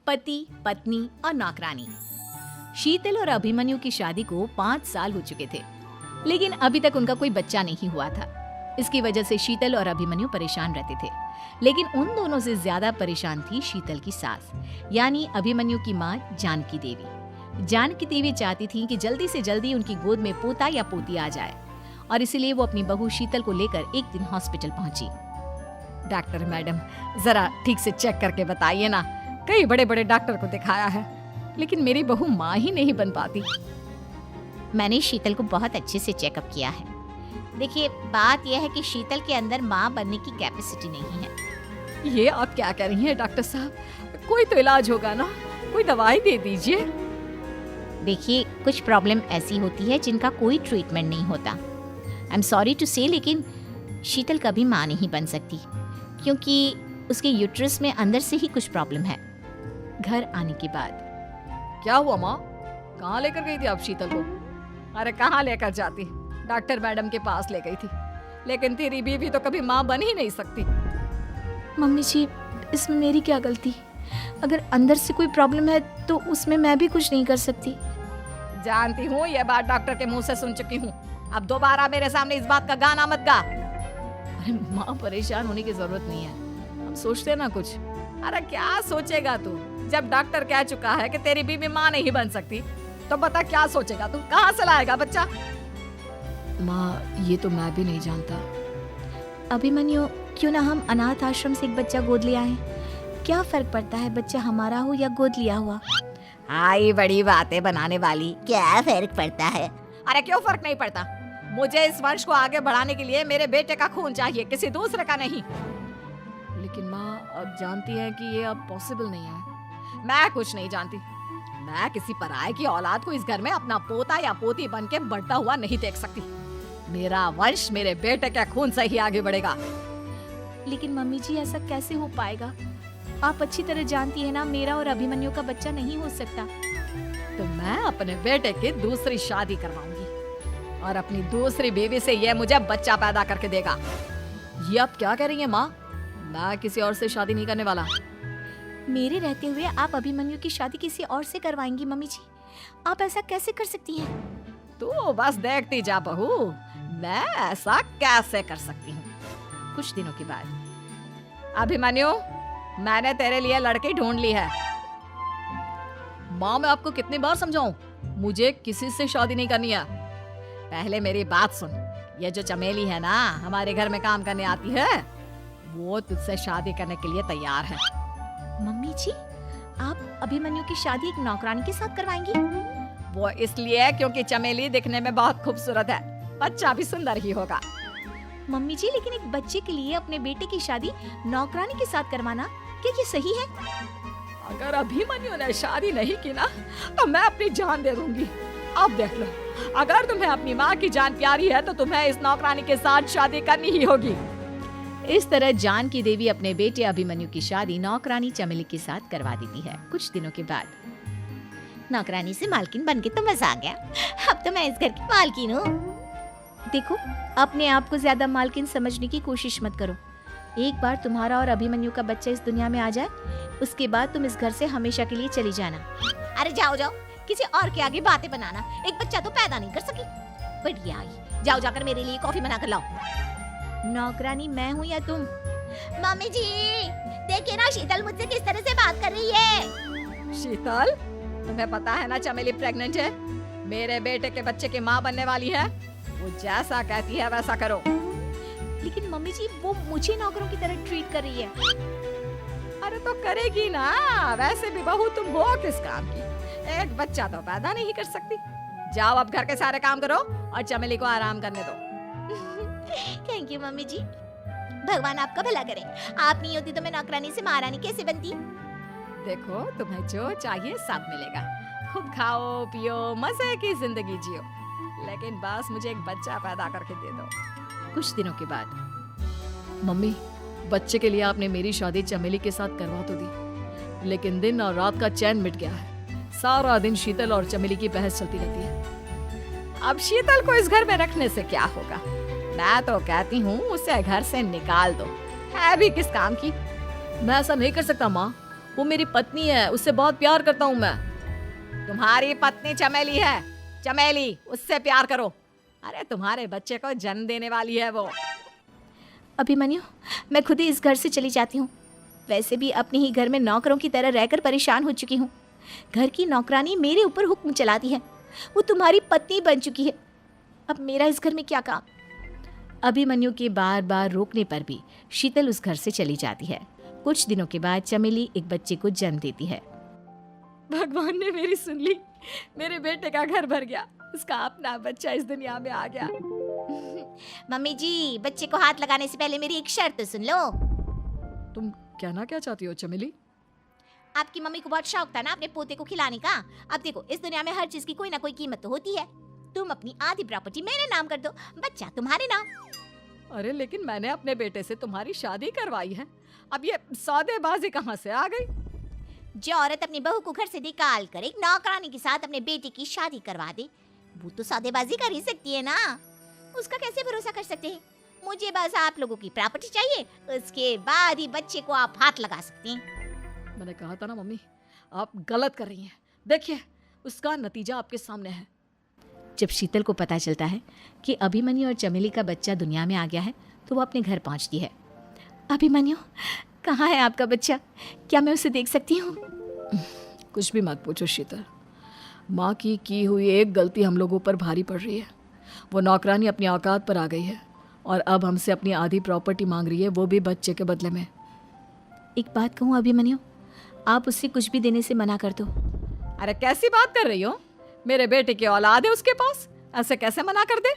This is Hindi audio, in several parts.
पति, पत्नी और नौकरानी। शीतल और अभिमन्यु की शादी को 5 साल हो चुके थे, लेकिन अभी तक उनका कोई बच्चा नहीं हुआ था। इसकी वजह से शीतल और अभिमन्यु परेशान रहते थे, लेकिन उन दोनों से ज्यादा परेशान थी शीतल की सास, यानी अभिमन्यु की माँ जानकी देवी। जानकी देवी चाहती थी कि जल्दी से जल्दी उनकी गोद में पोता या पोती आ जाए, और इसीलिए वो अपनी बहू शीतल को लेकर एक दिन हॉस्पिटल पहुंची। डॉक्टर मैडम, जरा ठीक से चेक करके बताइए ना। कई बड़े बड़े डॉक्टर को दिखाया है, लेकिन मेरी बहू माँ ही नहीं बन पाती। मैंने शीतल को बहुत अच्छे से चेकअप किया है। देखिए, बात यह है कि शीतल के अंदर माँ बनने की कैपेसिटी नहीं है। ये आप क्या कह रही हैं डॉक्टर साहब? कोई तो इलाज होगा ना, कोई दवाई दे दीजिए। देखिए, कुछ प्रॉब्लम ऐसी होती है जिनका कोई ट्रीटमेंट नहीं होता। आई एम सॉरी टू से, लेकिन शीतल कभी माँ नहीं बन सकती, क्योंकि उसके यूट्रस में अंदर से ही कुछ प्रॉब्लम है। घर आने के बाद क्या हुआ माँ? कहाँ लेकर गई थी आप शीतल को? अरे कहाँ लेकर जाती, डॉक्टर मैडम के पास ले गई थी, लेकिन तेरी बीवी तो कभी माँ बन ही नहीं सकती। मम्मी जी, इसमें मेरी क्या गलती? अगर अंदर से कोई प्रॉब्लम है तो उसमें मैं भी कुछ नहीं कर सकती। जानती हूँ, ये बात डॉक्टर के मुंह से सुन चुकी हूँ। अब दोबारा मेरे सामने इस बात का गाना मत गा। अरे माँ, परेशान होने की जरूरत नहीं है, हम सोचते हैं ना कुछ। अरे क्या सोचेगा तू? जब डॉक्टर कह चुका है कि तेरी बीवी माँ नहीं बन सकती, तो बता क्या सोचेगा तू? कहाँ से लाएगा बच्चा? माँ, ये तो मैं भी नहीं जानता। अभिमन्यु, क्यों ना हम अनाथ आश्रम से एक बच्चा गोद ले आए? क्या फर्क पड़ता है बच्चा हमारा हो या गोद लिया हुआ? आई बड़ी बातें बनाने वाली। क्या फर्क पड़ता है? अरे क्यों फर्क नहीं पड़ता? मुझे इस वंश को आगे बढ़ाने के लिए मेरे बेटे का खून चाहिए, किसी दूसरे का नहीं। लेकिन माँ, अब जानती है कि ये अब पॉसिबल नहीं है। मैं कुछ नहीं जानती। मैं किसी पराये की औलाद को इस घर में अपना पोता या पोती बन के बढ़ता हुआ नहीं देख सकती। मेरा वंश मेरे बेटे के खून से ही आगे बढ़ेगा। लेकिन मम्मी जी, ऐसा कैसे हो पाएगा? आप अच्छी तरह जानती है ना, मेरा और अभिमन्यु का बच्चा नहीं हो सकता। तो मैं अपने बेटे की दूसरी शादी करवाऊंगी, और अपनी दूसरी बीवी से ये मुझे बच्चा पैदा करके देगा। ये आप क्या कह रही हैं माँ? मैं किसी और से शादी नहीं करने वाला। मेरे रहते हुए आप अभिमन्यु की शादी किसी और से करवाएंगी? मम्मी जी, आप ऐसा कैसे कर सकती हैं? तू बस देखती जा बहू, मैं ऐसा कैसे कर सकती हूँ। कुछ दिनों के बाद, अभिमन्यु, मैंने तेरे लिए लड़की ढूंढ ली है। माँ, मैं आपको कितनी बार समझाऊं, मुझे किसी से शादी नहीं करनी है। पहले मेरी बात सुन। ये जो चमेली है ना, हमारे घर में काम करने आती है, वो तुझसे शादी करने के लिए तैयार है। मम्मी जी, आप अभिमन्यु की शादी एक नौकरानी के साथ करवाएंगी? वो इसलिए क्योंकि चमेली दिखने में बहुत खूबसूरत है, बच्चा भी सुंदर ही होगा। मम्मी जी, लेकिन एक बच्चे के लिए अपने बेटे की शादी नौकरानी के साथ करवाना, क्या ये सही है? अगर अभिमन्यु ने शादी नहीं की ना, तो मैं अपनी जान दे दूंगी। अब देख लो, अगर तुम्हें अपनी माँ की जान प्यारी है तो तुम्हें इस नौकरानी के साथ शादी करनी ही होगी। इस तरह जानकी देवी अपने बेटे अभिमन्यु की शादी नौकरानी चमेली के साथ करवा देती है। कुछ दिनों के बाद, नौकरानी से मालकिन बन के तो मजा आ गया। अब तो मैं इस घर की मालकिन हूँ। देखो, अपने आप को ज्यादा मालकिन समझने की कोशिश मत करो। एक बार तुम्हारा और अभिमन्यु का बच्चा इस दुनिया में आ जाए, उसके बाद तुम इस घर से हमेशा के लिए चली जाना। अरे जाओ जाओ, किसी और के आगे बातें बनाना। एक बच्चा तो पैदा नहीं कर सकी। बढ़िया आई, जाओ जाकर मेरे लिए कॉफी बना कर लाओ। नौकरानी मैं हूँ या तुम? मम्मी जी, देखिए ना शीतल मुझसे किस तरह से बात कर रही है। शीतल, तुम्हें पता है ना चमेली प्रेग्नेंट है, मेरे बेटे के बच्चे की माँ बनने वाली है। वो जैसा कहती है वैसा करो। लेकिन मम्मी जी, वो मुझे नौकरों की तरह ट्रीट कर रही है। अरे तो करेगी ना, वैसे भी बहू तुम हो किस काम की? एक बच्चा तो पैदा नहीं कर सकती। जाओ अब घर के सारे काम करो और चमेली को आराम करने दो। थैंक यू मम्मी जी, भगवान आपका भला करे। आप नहीं होती तो मैं नौकरानी से महारानी कैसे बनती? देखो, तुम्हें जो चाहिए सब मिलेगा। खूब खाओ पियो, मजे की जिंदगी जियो, लेकिन बस मुझे एक बच्चा पैदा करके दे दो। कुछ दिनों के बाद, मम्मी, बच्चे के लिए आपने मेरी शादी चमेली के साथ करवा तो दी, लेकिन दिन और रात का चैन मिट गया है। सारा दिन शीतल और चमेली की बहस चलती रहती है। अब शीतल को इस घर में रखने से क्या होगा? मैं तो कहती हूँ उसे घर से निकाल दो, है भी किस काम की। मैं ऐसा नहीं कर सकता माँ, वो मेरी पत्नी है, उससे बहुत प्यार करता हूँ मैं। तुम्हारी पत्नी चमेली है, चमेली, उससे प्यार करो। अरे तुम्हारे बच्चे को जन्म देने वाली है वो। अभिमन्यु, मैं खुद ही इस घर से चली जाती हूँ। वैसे भी अपने ही घर में नौकरों की तरह रहकर परेशान हो चुकी हूँ। घर की नौकरानी मेरे ऊपर हुक्म चलाती है। वो तुम्हारी पत्नी बन चुकी है। अब मेरा इस घर में क्या काम? अभिमन्यु के बार बार रोकने पर भी शीतल उस घर से चली जाती है। कुछ दिनों के बाद चमेली एक बच्चे को जन्म देती है। भगवान ने मेरी सुन ली, मेरे बेटे का घर भर गया, उसका अपना बच्चा इस दुनिया में आ गया। मम्मी जी, बच्चे को हाथ लगाने से पहले मेरी एक शर्त तो सुन लो। तुम कहना क्या चाहती हो चमेली? आपकी मम्मी को बहुत शौक था ना अपने पोते को खिलाने का। अब देखो, इस दुनिया में हर चीज की कोई ना कोई कीमत तो होती है। तुम अपनी आधी प्रॉपर्टी मेरे नाम कर दो, बच्चा तुम्हारे नाम। अरे लेकिन मैंने अपने बेटे से तुम्हारी शादी करवाई है, अब ये सौदेबाजी कहाँ से आ गई? जो औरत अपनी बहू को घर से निकाल कर एक नौकरानी के साथ अपने बेटे की शादी करवा दे, वो तो सौदेबाजी कर ही सकती है ना। उसका कैसे भरोसा कर सकते हैं? मुझे बस आप लोगों की प्रॉपर्टी चाहिए, उसके बाद ही बच्चे को आप हाथ लगा सकते हैं। मैंने कहा था ना मम्मी, आप गलत कर रही हैं। देखिए, उसका नतीजा आपके सामने है। जब शीतल को पता चलता है कि अभिमन्यु और चमेली का बच्चा दुनिया में आ गया है तो वो अपने घर पहुंचती है। अभिमन्यु, कहाँ है आपका बच्चा? क्या मैं उसे देख सकती हूँ? कुछ भी मत पूछो शीतल, माँ की हुई एक गलती हम लोगों पर भारी पड़ रही है। वो नौकरानी अपनी औकात पर आ गई है और अब हमसे अपनी आधी प्रॉपर्टी मांग रही है, वो भी बच्चे के बदले में। एक बात कहूँ अभिमन्यु, आप उससे कुछ भी देने से मना कर दो। अरे कैसी बात कर रही हो? मेरे बेटे की औलाद है उसके पास, ऐसे कैसे मना कर दे?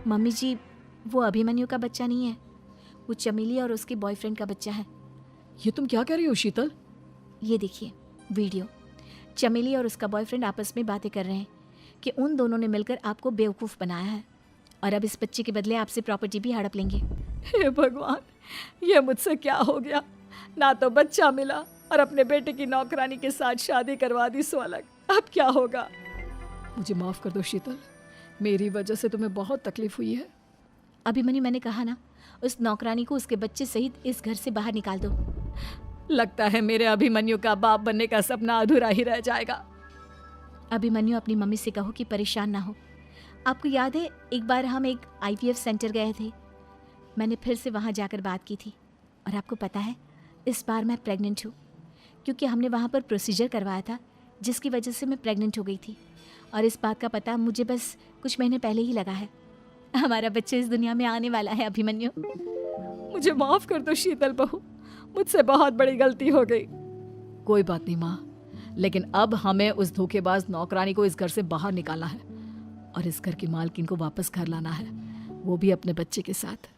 मम्मी जी, वो अभिमन्यु का बच्चा नहीं है, वो चमेली और उसके बॉयफ्रेंड का बच्चा है। ये तुम क्या कह रही हो शीतल? ये देखिए वीडियो। चमेली और उसका बॉयफ्रेंड आपस में बातें कर रहे हैं कि उन दोनों ने मिलकर आपको बेवकूफ़ बनाया है और अब इस बच्चे के बदले आपसे प्रॉपर्टी भी हड़प लेंगे। हे भगवान, ये मुझसे क्या हो गया? ना तो बच्चा मिला और अपने बेटे की नौकरानी के साथ शादी करवा दी, सो अलग। अब क्या होगा? मुझे माफ़ कर दो शीतल, मेरी वजह से तुम्हें बहुत तकलीफ हुई है। अभिमन्यु, मैंने कहा ना, उस नौकरानी को उसके बच्चे सहित इस घर से बाहर निकाल दो। लगता है मेरे अभिमन्यु का बाप बनने का सपना अधूरा ही रह जाएगा। अभिमन्यु, अपनी मम्मी से कहो कि परेशान ना हो। आपको याद है एक बार हम एक IVF सेंटर गए थे, मैंने फिर से वहाँ जाकर बात की थी और आपको पता है इस बार मैं प्रेग्नेंट हूँ, क्योंकि हमने वहाँ पर प्रोसीजर करवाया था जिसकी वजह से मैं प्रेग्नेंट हो गई थी और इस बात का पता मुझे बस कुछ महीने पहले ही लगा है। हमारा बच्चा इस दुनिया में आने वाला है अभिमन्यु। मुझे माफ़ कर दो शीतल बहू, मुझसे बहुत बड़ी गलती हो गई। कोई बात नहीं माँ, लेकिन अब हमें उस धोखेबाज नौकरानी को इस घर से बाहर निकालना है और इस घर की मालकिन को वापस घर लाना है, वो भी अपने बच्चे के साथ।